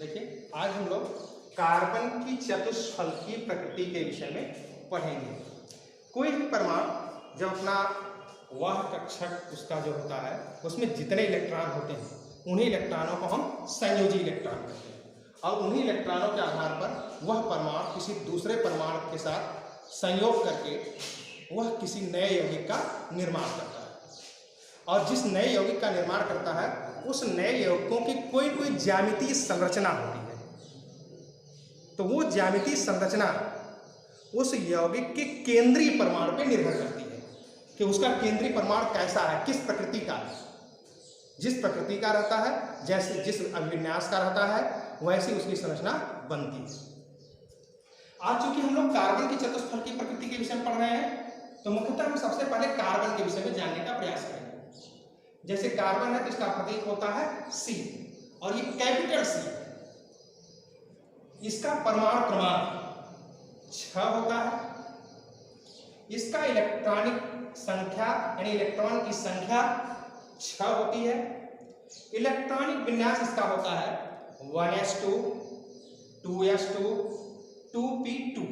देखिए, आज हम लोग कार्बन की चतुष्फलकीय प्रकृति के विषय में पढ़ेंगे। कोई भी परमाणु जब अपना वाह कक्षक उसका जो होता है उसमें जितने इलेक्ट्रॉन होते हैं उन्हीं इलेक्ट्रॉनों को हम संयोजी इलेक्ट्रॉन कहते हैं और उन्हीं इलेक्ट्रॉनों के आधार पर वह परमाणु किसी दूसरे परमाणु के साथ संयोग करके वह किसी नए यौगिक का निर्माण करता है। और जिस नए यौगिक का निर्माण करता है उस नए यौगिकों की कोई ज्यामितीय संरचना होती है। तो वो ज्यामितीय संरचना उस यौगिक के केंद्रीय परमाणु पर निर्भर करती है कि उसका केंद्रीय परमाणु कैसा है, किस प्रकृति का है। जिस प्रकृति का रहता है, जैसे जिस अभिविन्यास का रहता है, वैसी उसकी संरचना बनती है। आज चूंकि हम लोग कार्बन की चतुष्फलकीय प्रकृति के विषय में पढ़ रहे हैं, तो मुख्यतः हम सबसे पहले कार्बन के विषय में जानने का प्रयास करेंगे। जैसे कार्बन है तो इसका प्रतीक होता है C और ये कैपिटल C है। इसका परमाणु क्रमांक 6 होता है। इसका इलेक्ट्रॉनिक संख्या यानी इलेक्ट्रॉन की संख्या 6 होती है। इलेक्ट्रॉनिक विन्यास इसका होता है 1s2 2s2 2p2।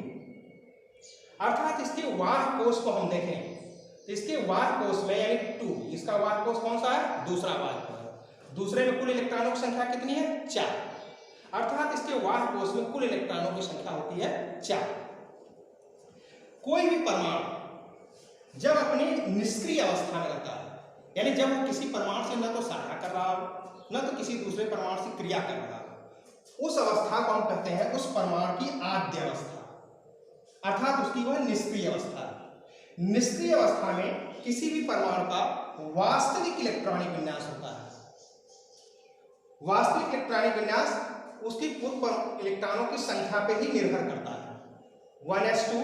अर्थात इसके वाह कोश को हम देखें तो इसके वाह कोश में यानी 2, इसका वाह कोश कौन सा है? दूसरा वाह कोश। दूसरे में कुल इलेक्ट्रॉनों की संख्या कितनी है? 4। अर्थात इसके वाह कोश में कुल इलेक्ट्रॉनों की संख्या होती है 4। कोई भी परमाणु जब अपनी निष्क्रिय अवस्था में रहता है, यानी जब वो किसी परमाणु से न तो साझा कर रहा हो न तो किसी दूसरे परमाणु से क्रिया कर रहा हो, उस अवस्था को हम कहते हैं उस परमाणु की आद्य अवस्था, अर्थात उसकी वह निष्क्रिय अवस्था है। निष्क्रिय अवस्था में किसी भी परमाणु का वास्तविक इलेक्ट्रॉनिक विन्यास होता है। वास्तविक इलेक्ट्रॉनिक विन्यास उसकी पूर्व इलेक्ट्रॉनों की संख्या पर ही निर्भर करता है। 1s2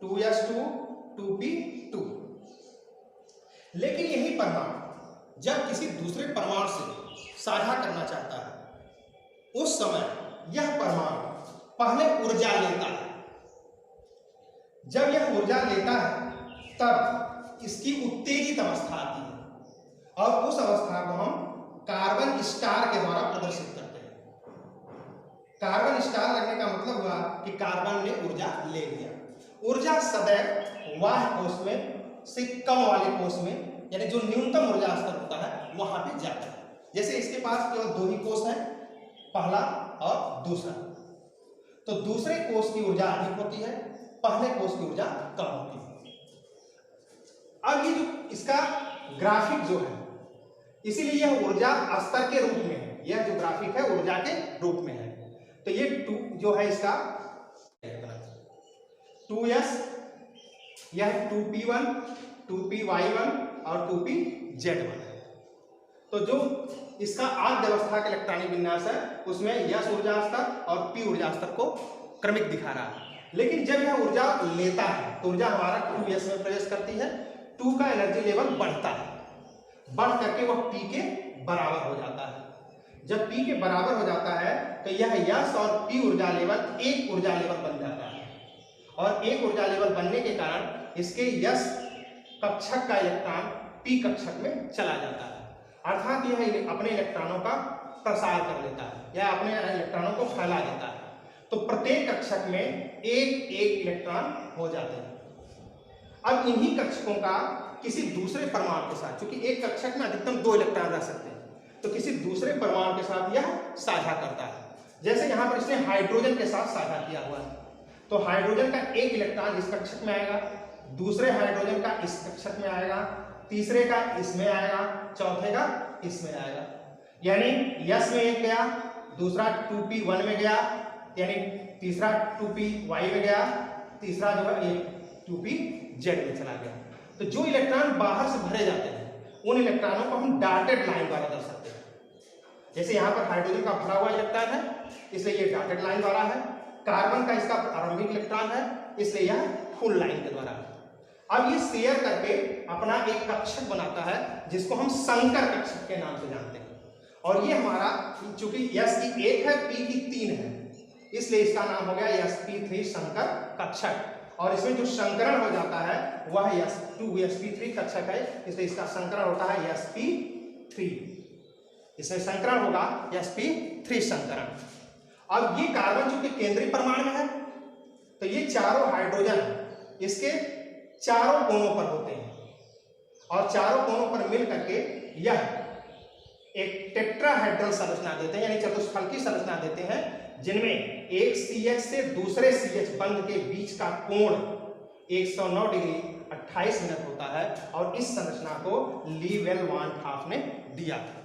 2s2 2p2। लेकिन यही परमाणु जब किसी दूसरे परमाणु से साझा करना चाहता है, उस समय यह परमाणु पहले ऊर्जा लेता है। जब यह ऊर्जा लेता है तब इसकी उत्तेजित अवस्था आती है और उस अवस्था को हम कार्बन स्टार के द्वारा प्रदर्शित करते हैं। कार्बन स्टार लगने का मतलब हुआ कि कार्बन ने ऊर्जा ले लिया। ऊर्जा सदैव वाह कोश में से कम वाले कोश में, यानी जो न्यूनतम ऊर्जा स्तर होता है वहां पे जाता है। जैसे इसके पास केवल 2 ही कोश है, पहला और दूसरा। तो दूसरे कोश की ऊर्जा अधिक होती है, पहले कोश की ऊर्जा कम होती है। अब ये जो इसका ग्राफिक जो है, इसीलिए यह ऊर्जा स्तर के रूप में है। यह जो ग्राफिक है ऊर्जा के रूप में है। तो ये 2 जो है इसका 2s, यह 2p1 2py1 और 2pz1 है। तो जो इसका आद्य अवस्था का इलेक्ट्रॉनिक विन्यास है उसमें s ऊर्जा स्तर और p ऊर्जा स्तर को क्रमिक दिखा रहा है। लेकिन जब यह ऊर्जा लेता है तो ऊर्जा हमारा 2s में प्रवेश करती है। 2 का एनर्जी लेवल बढ़ता है, बढ़ करके वह p के बराबर हो जाता है। जब p के बराबर हो जाता है तो यह s और p ऊर्जा लेवल एक ऊर्जा लेवल बन जाता है और एक ऊर्जा लेवल बनने के कारण इसके s कक्षक का इलेक्ट्रॉन p कक्षक में चला जाता है। अर्थात यह अपने इलेक्ट्रॉनों का प्रसार कर लेता है या अपने इलेक्ट्रॉनों को फैला देता है। तो प्रत्येक कक्षक में एक इलेक्ट्रॉन हो जाते हैं। अब इन्हीं कक्षकों का किसी दूसरे परमाणु के साथ, क्योंकि एक कक्षक में अधिकतम 2 इलेक्ट्रॉन रह सकते हैं, तो किसी दूसरे परमाणु के साथ यह साझा करता है। जैसे यहाँ पर इसने हाइड्रोजन के साथ साझा किया हुआ है, तो हाइड्रोजन का एक इलेक्ट्रॉन इस कक्षक में आएगा, दूसरे हाइड्रोजन का इस कक्षक में आएगा, तीसरे का इसमें आएगा, चौथे का इसमें आएगा। यानी s में एक गया, दूसरा 2p1 में गया, यानी तीसरा 2py में गया, तीसरा जो है 2pz में चला गया। तो जो इलेक्ट्रॉन बाहर से भरे जाते हैं उन इलेक्ट्रॉनों को हम डॉटेड लाइन द्वारा दर्शाते हैं। जैसे यहाँ पर हाइड्रोजन का भरा हुआ इलेक्ट्रॉन है इसलिए ये डॉटेड लाइन द्वारा है। कार्बन का इसका प्रारंभिक इलेक्ट्रॉन है इसलिए यह फुल लाइन के द्वारा है। अब ये शेयर करके अपना एक कक्षक बनाता है जिसको हम संकर कक्षक के नाम से जानते हैं। और ये हमारा चूंकि s की 1 है, p की 3 है, इसलिए इसका नाम हो गया sp3 संकर कक्षक। और इसमें जो संकरण हो जाता है वह sp3 कक्षक है, इसलिए इसका संकरण होता है sp3। इसमें संकरण होगा sp3 संकरण। अब ये कार्बन चूंकि केंद्रीय परमाणु में है, तो ये चारों हाइड्रोजन इसके चारों कोनों पर होते हैं और चारों कोनों पर मिल करके यह एक टेट्राहेड्रल संरचना देते हैं, यानी चतुष्फलकी संरचना देते हैं, जिनमें एक CH से दूसरे CH बंध के बीच का कोण 109 डिग्री 28 मिनट होता है। और इस संरचना को ली वेल वान हाफ ने दिया था।